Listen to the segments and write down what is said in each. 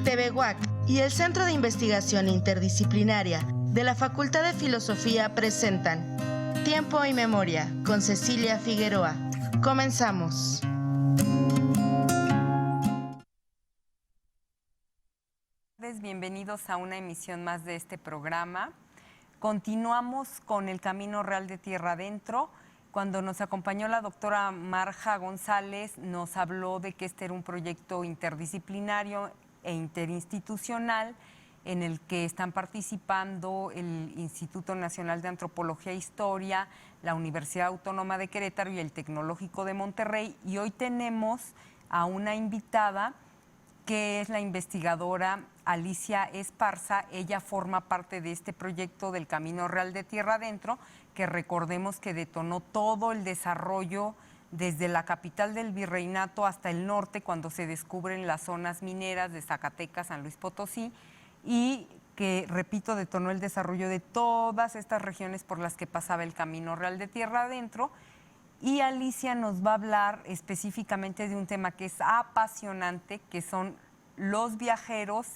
TVUAC y el Centro de Investigación Interdisciplinaria de la Facultad de Filosofía presentan Tiempo y Memoria con Cecilia Figueroa. Comenzamos. Bienvenidos a una emisión más de este programa. Continuamos con el Camino Real de Tierra Adentro. Cuando nos acompañó la doctora Marja González, nos habló de que este era un proyecto interdisciplinario e interinstitucional en el que están participando el Instituto Nacional de Antropología e Historia, la Universidad Autónoma de Querétaro y el Tecnológico de Monterrey. Y hoy tenemos a una invitada que es la investigadora Alicia Esparza. Ella forma parte de este proyecto del Camino Real de Tierra Adentro, que recordemos que detonó todo el desarrollo desde la capital del virreinato hasta el norte, cuando se descubren las zonas mineras de Zacatecas, San Luis Potosí, y que, repito, detonó el desarrollo de todas estas regiones por las que pasaba el Camino Real de Tierra Adentro. Y Alicia nos va a hablar específicamente de un tema que es apasionante, que son los viajeros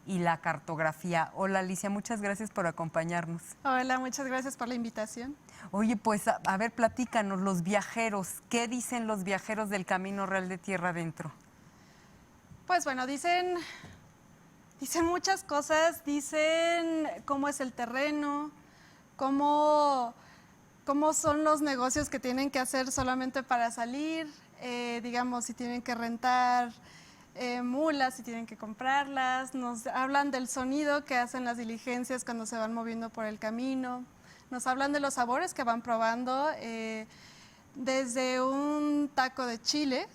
y la cartografía. Hola Alicia, muchas gracias por acompañarnos. Hola, muchas gracias por la invitación. Oye, pues a ver, platícanos, los viajeros, ¿qué dicen los viajeros del Camino Real de Tierra Adentro? Pues bueno, dicen muchas cosas, dicen cómo es el terreno, cómo son los negocios que tienen que hacer solamente para salir, digamos, si tienen que rentar mulas, si tienen que comprarlas. Nos hablan del sonido que hacen las diligencias cuando se van moviendo por el camino. Nos hablan de los sabores que van probando, desde un taco de chile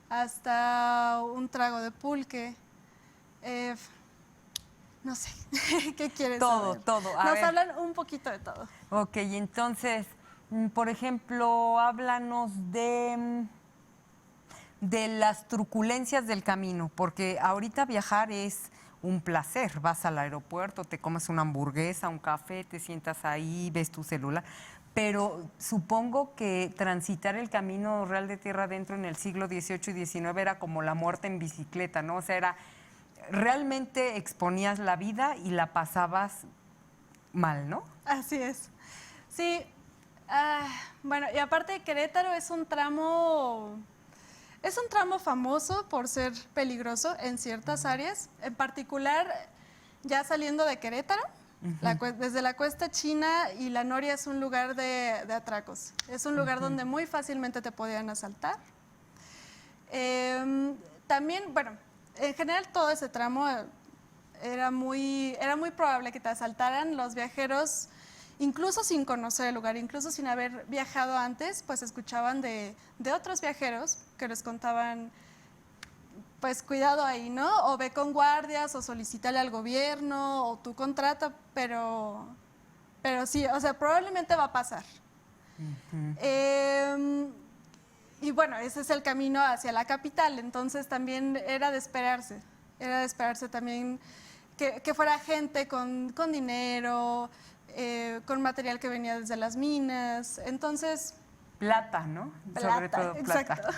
hasta un trago de pulque. No sé, ¿qué quieres saber? Todo. Nos hablan un poquito de todo. Ok, entonces, por ejemplo, háblanos de las truculencias del camino, porque ahorita viajar es un placer. Vas al aeropuerto, te comes una hamburguesa, un café, te sientas ahí, ves tu celular. Pero supongo que transitar el Camino Real de Tierra Adentro en el siglo XVIII y XIX era como la muerte en bicicleta, ¿no? O sea, realmente exponías la vida y la pasabas mal, ¿no? Así es. Sí. Bueno, y aparte Querétaro es un tramo famoso por ser peligroso en ciertas áreas. En particular, ya saliendo de Querétaro, desde la Cuesta China y la Noria es un lugar de atracos. Es un lugar donde muy fácilmente te podían asaltar. También, bueno, en general todo ese tramo era muy probable que te asaltaran. Los viajeros, incluso sin conocer el lugar, incluso sin haber viajado antes, pues escuchaban de otros viajeros que les contaban, pues cuidado ahí, ¿no? O ve con guardias, o solicítale al gobierno, o tú contrata, pero sí, o sea, probablemente va a pasar. Y bueno, ese es el camino hacia la capital, entonces también era de esperarse también que fuera gente con dinero, con material que venía desde las minas, entonces... Plata, ¿no? Sobre todo plata. Exacto.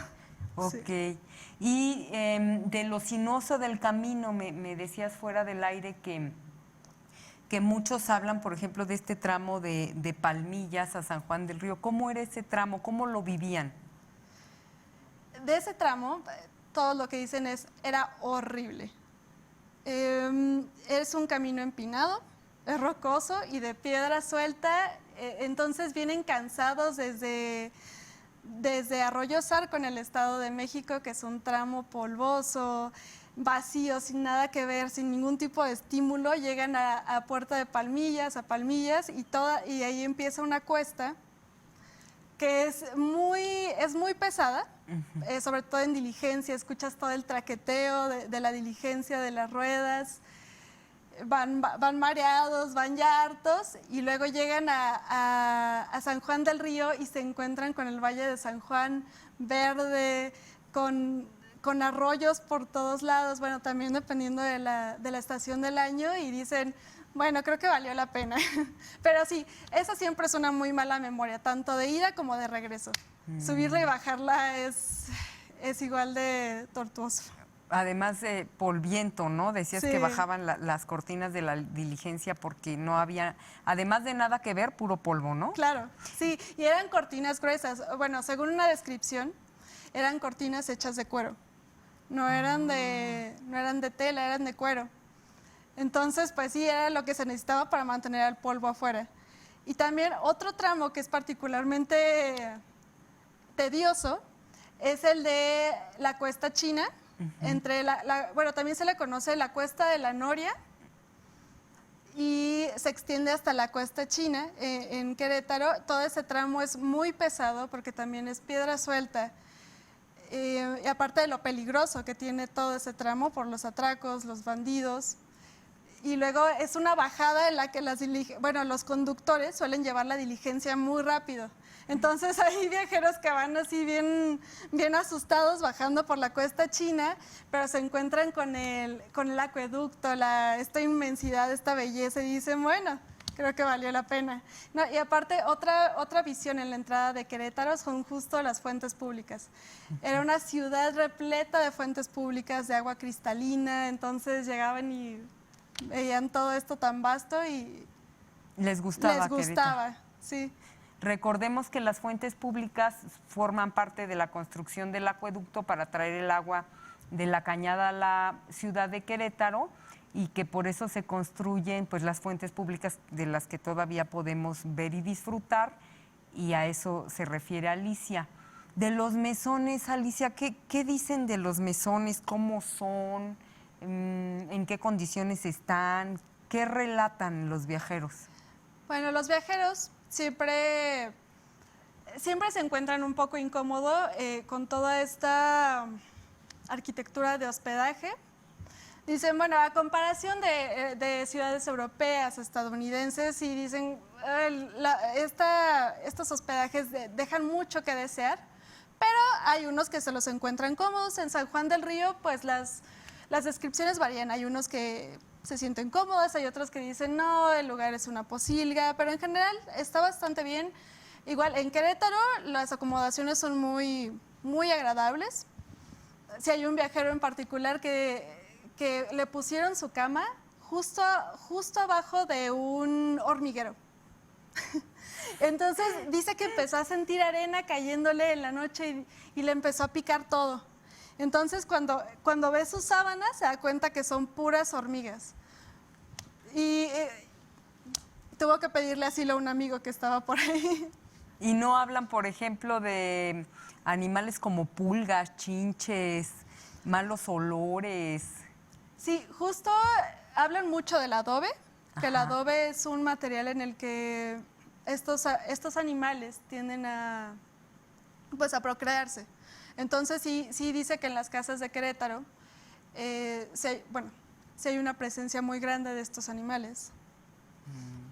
Ok. Sí. Y de lo sinuoso del camino, me decías fuera del aire que muchos hablan, por ejemplo, de este tramo de Palmillas a San Juan del Río. ¿Cómo era ese tramo? ¿Cómo lo vivían? De ese tramo, todo lo que dicen era horrible. Es un camino empinado, es rocoso y de piedra suelta, entonces vienen cansados desde Arroyo Zarco en el Estado de México, que es un tramo polvoso, vacío, sin nada que ver, sin ningún tipo de estímulo. Llegan a Puerta de Palmillas, y ahí empieza una cuesta que es muy pesada, sobre todo en diligencia. Escuchas todo el traqueteo de la diligencia, de las ruedas. Van mareados, van ya hartos, y luego llegan a San Juan del Río y se encuentran con el Valle de San Juan verde, con arroyos por todos lados, bueno, también dependiendo de la estación del año, y dicen, bueno, creo que valió la pena. Pero sí, esa siempre es una muy mala memoria, tanto de ida como de regreso. Subirla y bajarla es es igual de tortuoso. Además, polviento, ¿no? Decías que Sí. bajaban las cortinas de la diligencia porque no había, además de nada que ver, puro polvo, ¿no? Claro, sí, y eran cortinas gruesas. Bueno, según una descripción, eran cortinas hechas de cuero. No eran de tela, eran de cuero. Entonces, pues sí, era lo que se necesitaba para mantener el polvo afuera. Y también otro tramo que es particularmente tedioso es el de la Cuesta China, entre bueno, también se le conoce la Cuesta de la Noria y se extiende hasta la Cuesta China en Querétaro. Todo ese tramo es muy pesado porque también es piedra suelta. Y aparte de lo peligroso que tiene todo ese tramo por los atracos, los bandidos. Y luego es una bajada en la que los conductores suelen llevar la diligencia muy rápido. Entonces hay viajeros que van así bien asustados bajando por la Cuesta China, pero se encuentran con el acueducto, esta inmensidad, esta belleza y dicen, bueno, creo que valió la pena. No, y aparte, otra visión en la entrada de Querétaro son justo las fuentes públicas. Era una ciudad repleta de fuentes públicas, de agua cristalina, entonces llegaban y veían todo esto tan vasto y Les gustaba. sí. Recordemos que las fuentes públicas forman parte de la construcción del acueducto para traer el agua de la cañada a la ciudad de Querétaro y que por eso se construyen pues las fuentes públicas de las que todavía podemos ver y disfrutar, y a eso se refiere Alicia. De los mesones, Alicia, ¿qué dicen de los mesones? ¿Cómo son? ¿En qué condiciones están? ¿Qué relatan los viajeros? Bueno, los viajeros siempre se encuentran un poco incómodos con toda esta arquitectura de hospedaje. Dicen, bueno, a comparación de ciudades europeas, estadounidenses, y dicen, estos hospedajes dejan mucho que desear, pero hay unos que se los encuentran cómodos. En San Juan del Río, pues las descripciones varían. Hay unos que se sienten cómodos, hay otros que dicen, no, el lugar es una posilga, pero en general está bastante bien. Igual, en Querétaro las acomodaciones son muy, muy agradables. Si hay un viajero en particular que le pusieron su cama justo abajo de un hormiguero. Entonces dice que empezó a sentir arena cayéndole en la noche y le empezó a picar todo. Entonces cuando ve sus sábanas se da cuenta que son puras hormigas. Y tuvo que pedirle asilo a un amigo que estaba por ahí. Y no hablan, por ejemplo, de animales como pulgas, chinches, malos olores. Sí, justo hablan mucho del adobe, que el Ajá. adobe es un material en el que estos animales tienden a procrearse. Entonces sí dice que en las casas de Querétaro sí hay una presencia muy grande de estos animales.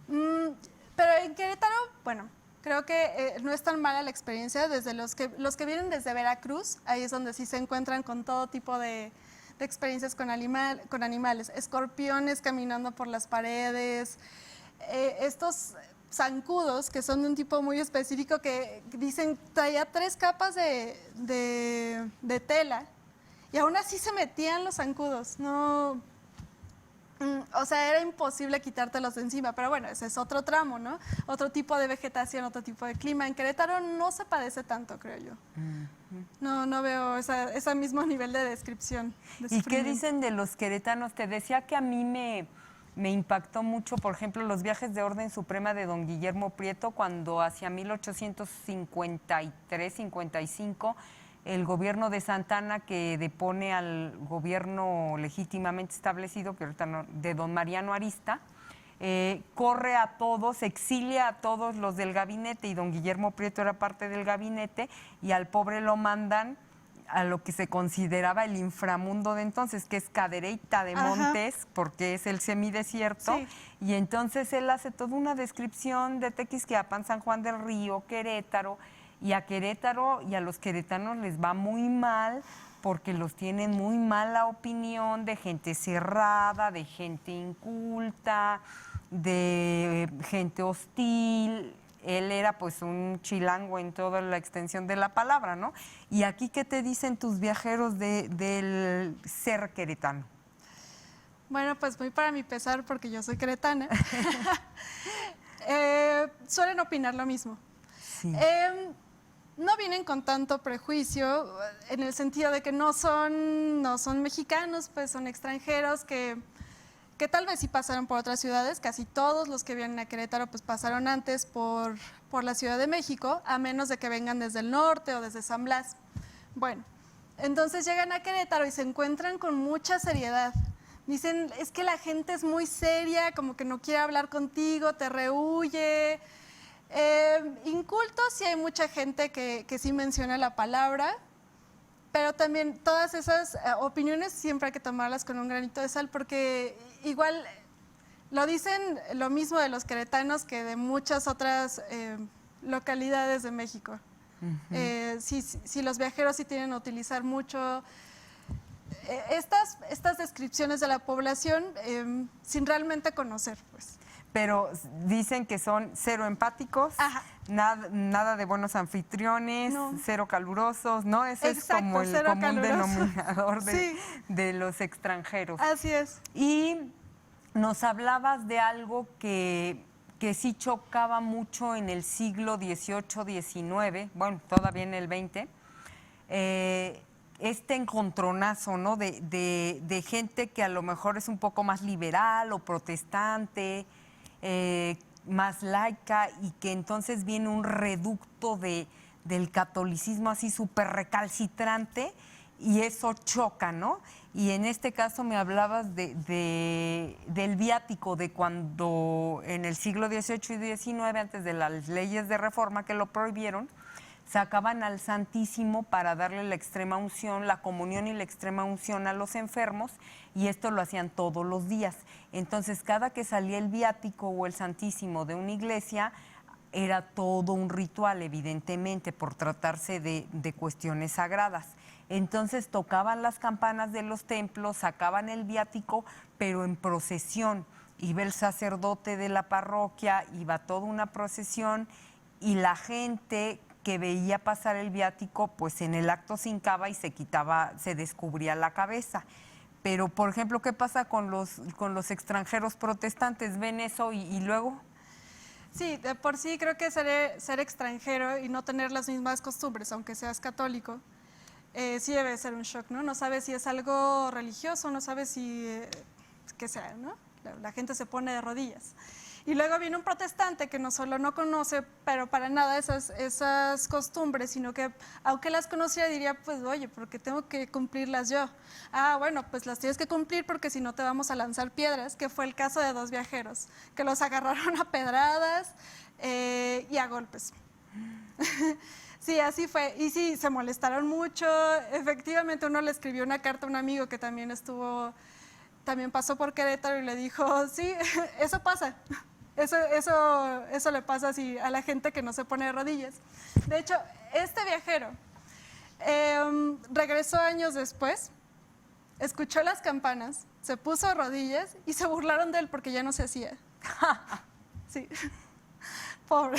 Pero en Querétaro, bueno, creo que no es tan mala la experiencia. Desde los que vienen desde Veracruz, ahí es donde sí se encuentran con todo tipo de experiencias con animales, escorpiones caminando por las paredes, estos zancudos que son de un tipo muy específico que dicen traía 3 capas de tela y aún así se metían los zancudos, no, o sea, era imposible quitártelos de encima, pero bueno, ese es otro tramo, ¿no? Otro tipo de vegetación, otro tipo de clima. En Querétaro no se padece tanto, creo yo. No veo ese mismo nivel de descripción. ¿Y qué dicen de los queretanos? Te decía que a mí me impactó mucho, por ejemplo, los viajes de Orden Suprema de don Guillermo Prieto, cuando hacia 1853-55 el gobierno de Santa Anna, que depone al gobierno legítimamente establecido, que ahorita no, de don Mariano Arista, corre a todos, exilia a todos los del gabinete, y don Guillermo Prieto era parte del gabinete, y al pobre lo mandan a lo que se consideraba el inframundo de entonces, que es Cadereyta de Montes, ajá, porque es el semidesierto, sí. Y entonces él hace toda una descripción de Tequisquiapan, San Juan del Río, Querétaro, y a Querétaro y a los queretanos les va muy mal porque los tienen muy mala opinión de gente cerrada, de gente inculta, de gente hostil. él era pues un chilango en toda la extensión de la palabra, ¿no? Y aquí, ¿qué te dicen tus viajeros del ser queretano? Bueno, pues muy para mi pesar, porque yo soy queretana. Suelen opinar lo mismo. Sí. No vienen con tanto prejuicio, en el sentido de que no son mexicanos, pues son extranjeros que tal vez sí pasaron por otras ciudades. Casi todos los que vienen a Querétaro pues pasaron antes por la Ciudad de México, a menos de que vengan desde el norte o desde San Blas. Bueno, entonces llegan a Querétaro y se encuentran con mucha seriedad. Dicen, es que la gente es muy seria, como que no quiere hablar contigo, te rehuye. Incultos, sí hay mucha gente que sí menciona la palabra, pero también todas esas opiniones siempre hay que tomarlas con un granito de sal, porque igual lo dicen lo mismo de los queretanos que de muchas otras localidades de México. Sí, los viajeros sí tienen que utilizar mucho estas descripciones de la población sin realmente conocer, pues. Pero dicen que son cero empáticos, nada de buenos anfitriones, No. cero calurosos, ¿no? Ese Exacto, es como el cero común caluroso. denominador Sí. de los extranjeros. Así es. Y nos hablabas de algo que sí chocaba mucho en el siglo XVIII, XIX, bueno, todavía en el XX, este encontronazo, ¿no? De gente que a lo mejor es un poco más liberal o protestante, más laica, y que entonces viene un reducto del catolicismo así súper recalcitrante, y eso choca, ¿no? Y en este caso me hablabas del viático, de cuando en el siglo XVIII y XIX, antes de las leyes de reforma que lo prohibieron, sacaban al Santísimo para darle la extrema unción, la comunión y la extrema unción a los enfermos, y esto lo hacían todos los días. Entonces, cada que salía el viático o el Santísimo de una iglesia, era todo un ritual, evidentemente, por tratarse de cuestiones sagradas. Entonces, tocaban las campanas de los templos, sacaban el viático, pero en procesión. Iba el sacerdote de la parroquia, iba toda una procesión, y la gente que veía pasar el viático, pues en el acto se hincaba y se descubría la cabeza. Pero, por ejemplo, ¿qué pasa con los extranjeros protestantes? ¿Ven eso y luego? Sí, de por sí creo que ser extranjero y no tener las mismas costumbres, aunque seas católico, sí debe ser un shock, ¿no? No sabes si es algo religioso, no sabes si, qué sea, ¿no? La gente se pone de rodillas. Y luego viene un protestante que no solo no conoce, pero para nada esas costumbres, sino que aunque las conociera diría, pues oye, ¿por qué tengo que cumplirlas yo? Ah, bueno, pues las tienes que cumplir porque si no te vamos a lanzar piedras, que fue el caso de 2 viajeros, que los agarraron a pedradas y a golpes. Sí, así fue. Y sí, se molestaron mucho. Efectivamente, uno le escribió una carta a un amigo que también pasó por Querétaro, y le dijo, sí, eso pasa. Eso le pasa así a la gente que no se pone de rodillas. De hecho, este viajero regresó años después, escuchó las campanas, se puso de rodillas y se burlaron de él porque ya no se hacía. Sí, pobre.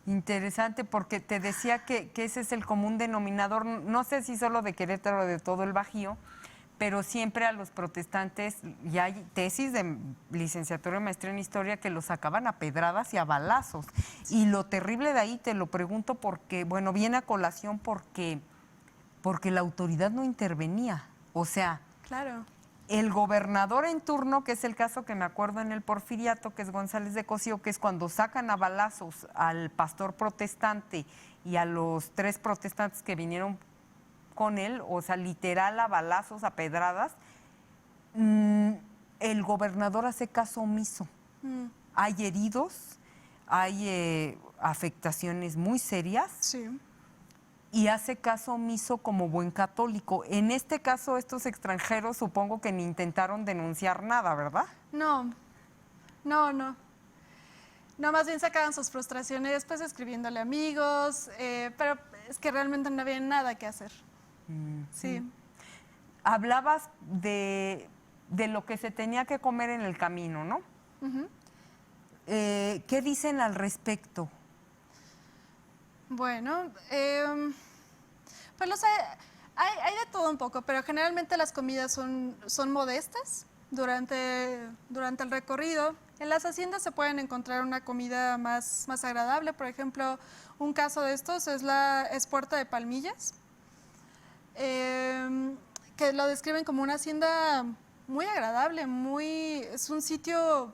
Interesante, porque te decía que ese es el común denominador, no sé si solo de Querétaro o de todo el Bajío, pero siempre a los protestantes, y hay tesis de licenciatura y maestría en historia que los sacaban a pedradas y a balazos. Y lo terrible de ahí, te lo pregunto porque, bueno, viene a colación porque la autoridad no intervenía. O sea, Claro. el gobernador en turno, que es el caso que me acuerdo en el Porfiriato, que es González de Cosío, que es cuando sacan a balazos al pastor protestante y a los 3 protestantes que vinieron con él, o sea, literal a balazos, a pedradas, el gobernador hace caso omiso. Hay heridos, hay afectaciones muy serias. Sí. Y hace caso omiso como buen católico. En este caso, estos extranjeros supongo que ni intentaron denunciar nada, ¿verdad? No. No, más bien sacaban sus frustraciones, pues escribiéndole a amigos, pero es que realmente no había nada que hacer. Sí. Hablabas de lo que se tenía que comer en el camino, ¿no? ¿Qué dicen al respecto? Bueno, pues hay de todo un poco, pero generalmente las comidas son modestas durante el recorrido. En las haciendas se pueden encontrar una comida más agradable. Por ejemplo, un caso de estos es Puerta de Palmillas, que lo describen como una hacienda muy agradable, es un sitio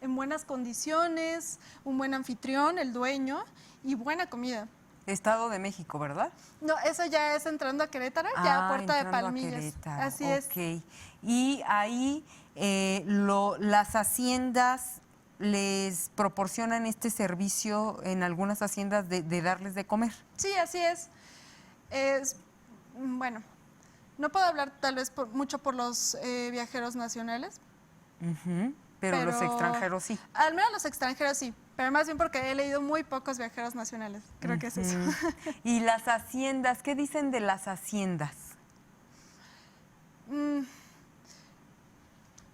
en buenas condiciones, un buen anfitrión, el dueño, y buena comida. Estado de México, ¿verdad? No, eso ya es entrando a Querétaro, ya a Puerta de entrando a Palmillas. Querétaro, Así es. ok. Y ahí las haciendas les proporcionan este servicio en algunas haciendas de darles de comer. Sí, así es. Bueno, no puedo hablar tal vez mucho por los viajeros nacionales. Pero los extranjeros sí. Al menos los extranjeros sí, pero más bien porque he leído muy pocos viajeros nacionales. Creo que es eso. ¿Y las haciendas? ¿Qué dicen de las haciendas?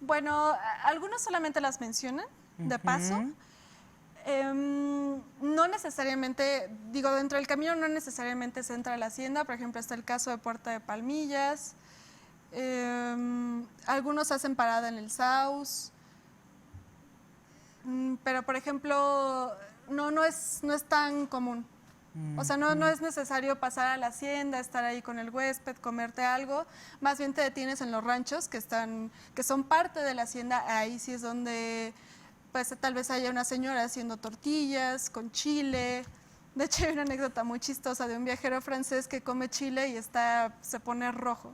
Bueno, algunos solamente las mencionan, de paso. No necesariamente, digo, dentro del camino no necesariamente se entra a la hacienda. Por ejemplo, está el caso de Puerta de Palmillas. Algunos hacen parada en el Saus. Pero, por ejemplo, no es tan común. O sea, no es necesario pasar a la hacienda, estar ahí con el huésped, comerte algo. Más bien te detienes en los ranchos que son parte de la hacienda. Ahí sí es donde pues tal vez haya una señora haciendo tortillas con chile. De hecho, hay una anécdota muy chistosa de un viajero francés que come chile y se pone rojo.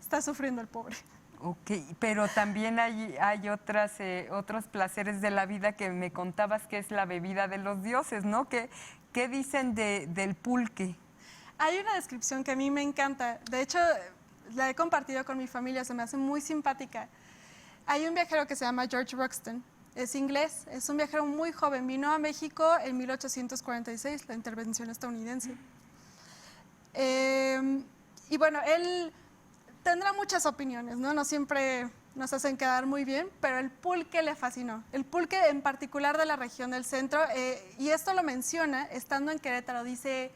Está sufriendo el pobre. Ok, pero también hay otros placeres de la vida que me contabas que es la bebida de los dioses, ¿no? ¿Qué dicen del pulque? Hay una descripción que a mí me encanta. De hecho, la he compartido con mi familia, se me hace muy simpática. Hay un viajero que se llama George Ruxton. Es inglés, es un viajero muy joven. Vino a México en 1846, la intervención estadounidense. Y bueno, él tendrá muchas opiniones, ¿no? No siempre nos hacen quedar muy bien, pero el pulque le fascinó. El pulque en particular de la región del centro, y esto lo menciona estando en Querétaro, dice,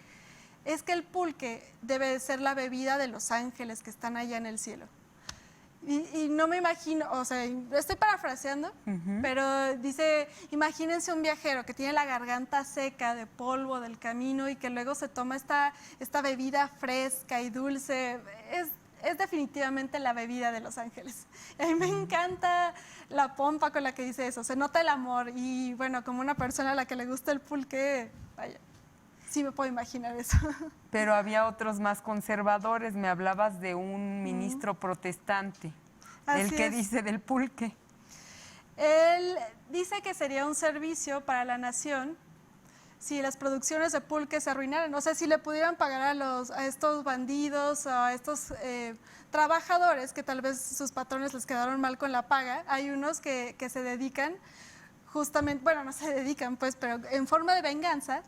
es que el pulque debe de ser la bebida de los ángeles que están allá en el cielo. Y no me imagino, o sea, estoy parafraseando, pero dice, imagínense un viajero que tiene la garganta seca de polvo del camino y que luego se toma esta bebida fresca y dulce. Es definitivamente la bebida de los ángeles. A mí me encanta la pompa con la que dice eso, se nota el amor y bueno, como una persona a la que le gusta el pulque, vaya, sí me puedo imaginar eso. Pero había otros más conservadores, me hablabas de un ministro protestante. ¿El qué dice del pulque? Él dice que sería un servicio para la nación si las producciones de pulque se arruinaran. O sea, si le pudieran pagar a estos bandidos, a estos trabajadores que tal vez sus patrones les quedaron mal con la paga. Hay unos que se dedican justamente, bueno, no se dedican pues, pero en forma de venganza,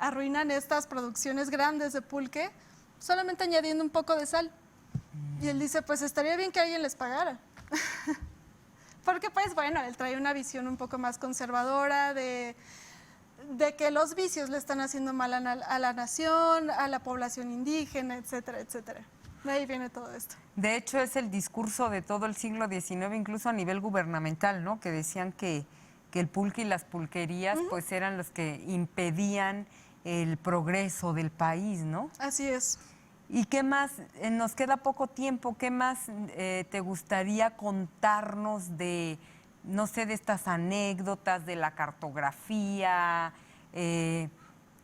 arruinan estas producciones grandes de pulque solamente añadiendo un poco de sal. Y él dice, pues estaría bien que alguien les pagara. Porque pues bueno, él trae una visión un poco más conservadora de que los vicios le están haciendo mal a la nación, a la población indígena, etcétera, etcétera. De ahí viene todo esto. De hecho, es el discurso de todo el siglo XIX, incluso a nivel gubernamental, ¿no? Que decían que el pulque y las pulquerías pues eran los que impedían el progreso del país, ¿no? Así es. ¿Y qué más? Nos queda poco tiempo. ¿Qué más te gustaría contarnos de, no sé, de estas anécdotas, de la cartografía? ¿Qué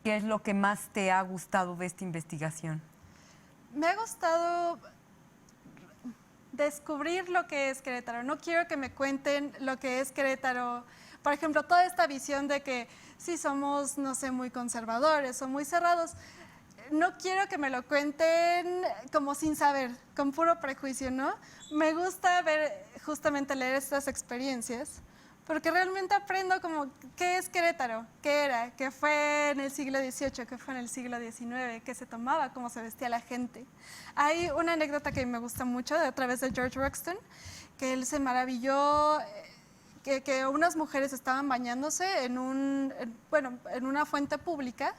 es lo que más te ha gustado de esta investigación? Me ha gustado descubrir lo que es Querétaro. No quiero que me cuenten lo que es Querétaro. Por ejemplo, toda esta visión de que sí somos, no sé, muy conservadores o muy cerrados. No quiero que me lo cuenten como sin saber, con puro prejuicio, ¿no? Me gusta justamente leer estas experiencias, porque realmente aprendo como qué es Querétaro, qué era, qué fue en el siglo XVIII, qué fue en el siglo XIX, qué se tomaba, cómo se vestía la gente. Hay una anécdota que me gusta mucho a través de George Ruxton, que él se maravilló que unas mujeres estaban bañándose en una fuente pública.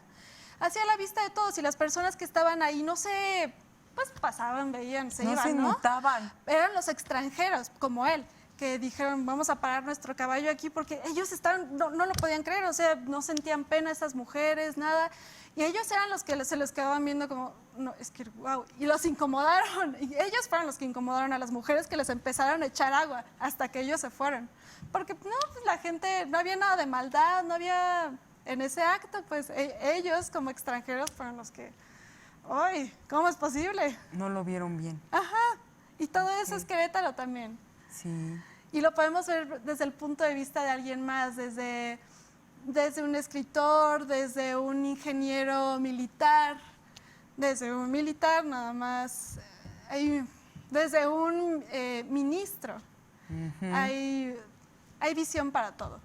hacia la vista de todos y las personas que estaban ahí, no sé, pues pasaban, veían, se No iban, se ¿no? notaban. Eran los extranjeros, como él, que dijeron, vamos a parar nuestro caballo aquí, porque ellos estaban, no lo podían creer, o sea, no sentían pena esas mujeres, nada. Y ellos eran los que se les quedaban viendo como, no, es que, wow, y los incomodaron. Y ellos fueron los que incomodaron a las mujeres, que les empezaron a echar agua hasta que ellos se fueron. Porque, no, pues la gente, no había nada de maldad, no había, en ese acto, pues ellos como extranjeros fueron los que, ¡ay! ¿Cómo es posible? No lo vieron bien. Ajá, y todo eso es Querétaro también. Sí. Y lo podemos ver desde el punto de vista de alguien más, desde un escritor, desde un ingeniero militar, desde un militar nada más, desde un ministro. Hay visión para todo.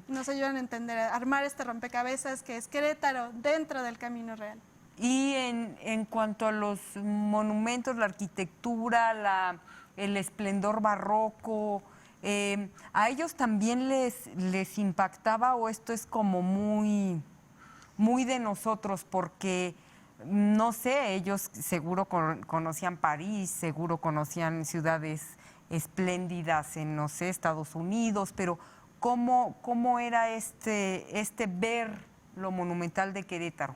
Nos ayudan a entender, a armar este rompecabezas que es Querétaro dentro del Camino Real. Y en cuanto a los monumentos, la arquitectura, el esplendor barroco, ¿a ellos también les impactaba o esto es como muy, muy de nosotros? Porque, no sé, ellos seguro conocían París, seguro conocían ciudades espléndidas en, no sé, Estados Unidos, pero ¿cómo era este ver lo monumental de Querétaro?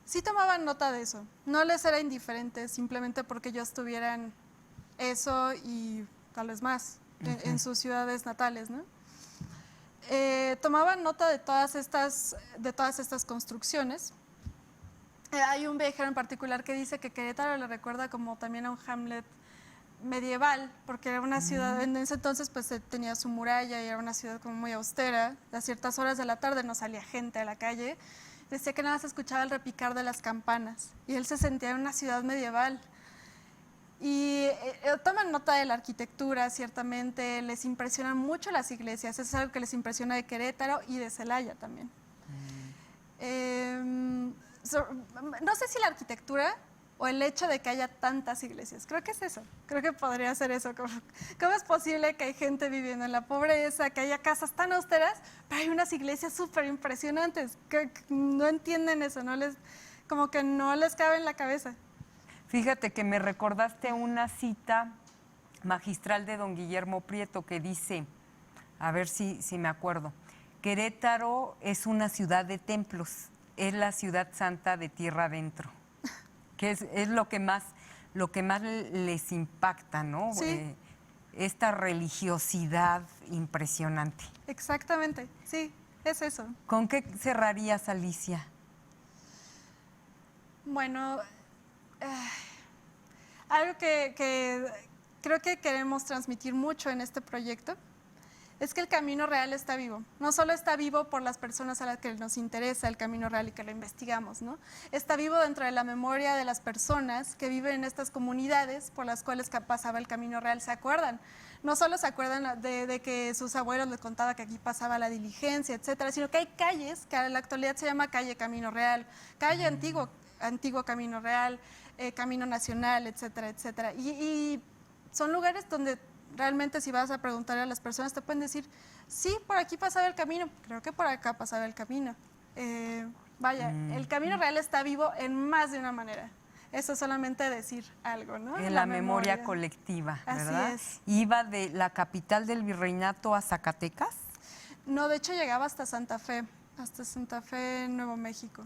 Sí tomaban nota de eso, no les era indiferente simplemente porque ellos tuvieran eso y tal vez más en sus ciudades natales, ¿no? Tomaban nota de todas estas construcciones. Hay un viajero en particular que dice que Querétaro le recuerda como también a un Hamlet medieval, porque era una ciudad, en ese entonces pues tenía su muralla y era una ciudad como muy austera. A ciertas horas de la tarde no salía gente a la calle. Decía que nada se escuchaba el repicar de las campanas y él se sentía en una ciudad medieval. Y toman nota de la arquitectura, ciertamente, les impresionan mucho las iglesias, eso es algo que les impresiona de Querétaro y de Celaya también. No sé si la arquitectura o el hecho de que haya tantas iglesias, creo que es eso, creo que podría ser eso. ¿Cómo es posible que hay gente viviendo en la pobreza, que haya casas tan austeras, pero hay unas iglesias súper impresionantes, que no entienden eso, como que no les cabe en la cabeza? Fíjate que me recordaste una cita magistral de don Guillermo Prieto que dice, a ver si me acuerdo, Querétaro es una ciudad de templos, es la ciudad santa de tierra adentro, que es lo que más les impacta, ¿no? Sí. Esta religiosidad impresionante. Exactamente, sí, es eso. ¿Con qué cerrarías, Alicia? Bueno, algo que creo que queremos transmitir mucho en este proyecto es que el Camino Real está vivo. No solo está vivo por las personas a las que nos interesa el Camino Real y que lo investigamos, ¿no? Está vivo dentro de la memoria de las personas que viven en estas comunidades por las cuales pasaba el Camino Real. ¿Se acuerdan? No solo se acuerdan de que sus abuelos les contaban que aquí pasaba la diligencia, etcétera, sino que hay calles que en la actualidad se llama calle Camino Real, calle Antiguo Camino Real, Camino Nacional, etcétera, etcétera. Y son lugares donde realmente si vas a preguntarle a las personas te pueden decir, sí, por aquí pasaba el camino, creo que por acá pasaba el camino. El Camino Real está vivo en más de una manera. Eso es solamente decir algo, ¿no? En la memoria colectiva, ¿verdad? Así es. ¿Iba de la capital del virreinato a Zacatecas? No, de hecho llegaba hasta Santa Fe, Nuevo México.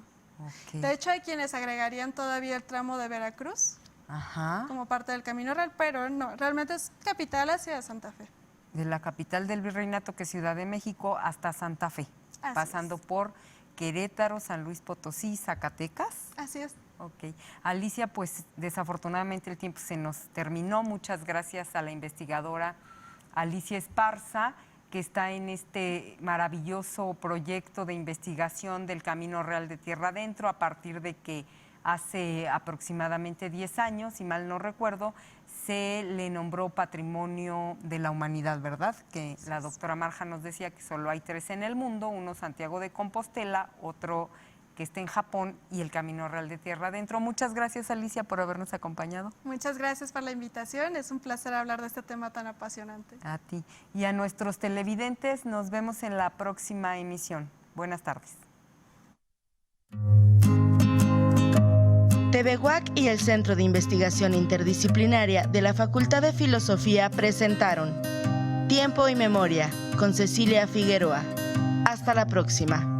Okay. De hecho hay quienes agregarían todavía el tramo de Veracruz. Ajá. Como parte del Camino Real, pero no, realmente es capital hacia Santa Fe. De la capital del virreinato, que es Ciudad de México, hasta Santa Fe, pasando por Querétaro, San Luis Potosí, Zacatecas. Así es. Ok. Alicia, pues desafortunadamente el tiempo se nos terminó. Muchas gracias a la investigadora Alicia Esparza, que está en este maravilloso proyecto de investigación del Camino Real de Tierra Adentro, a partir de que hace aproximadamente 10 años, si mal no recuerdo, se le nombró Patrimonio de la Humanidad, ¿verdad? Que la doctora Marja nos decía que solo hay 3 en el mundo, uno Santiago de Compostela, otro que está en Japón y el Camino Real de Tierra Adentro. Muchas gracias, Alicia, por habernos acompañado. Muchas gracias por la invitación, es un placer hablar de este tema tan apasionante. A ti. Y a nuestros televidentes, nos vemos en la próxima emisión. Buenas tardes. TVUAC y el Centro de Investigación Interdisciplinaria de la Facultad de Filosofía presentaron Tiempo y Memoria con Cecilia Figueroa. Hasta la próxima.